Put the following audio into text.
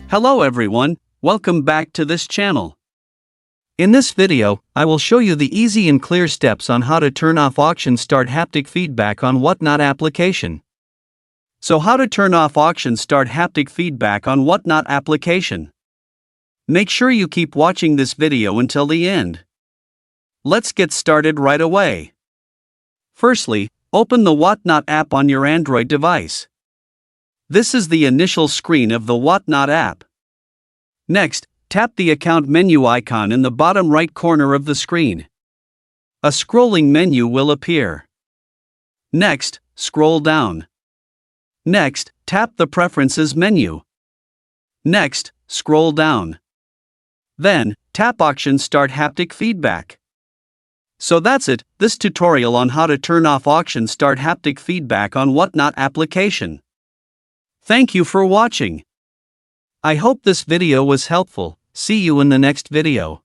Hello everyone, welcome back to this channel. In this video, I will show you the easy and clear steps on how to turn off auction start haptic feedback on Whatnot application. So how to turn off auction start haptic feedback on Whatnot application. Make sure you keep watching this video until the end. Let's get started right away. Firstly, open the Whatnot app on your Android device. This is the initial screen of the Whatnot app. Next, tap the account menu icon in the bottom right corner of the screen. A scrolling menu will appear. Next, scroll down. Next, tap the Preferences menu. Next, scroll down. Then, tap Auction Start Haptic Feedback. So that's it, this tutorial on how to turn off Auction Start Haptic Feedback on Whatnot application. Thank you for watching. I hope this video was helpful. See you in the next video.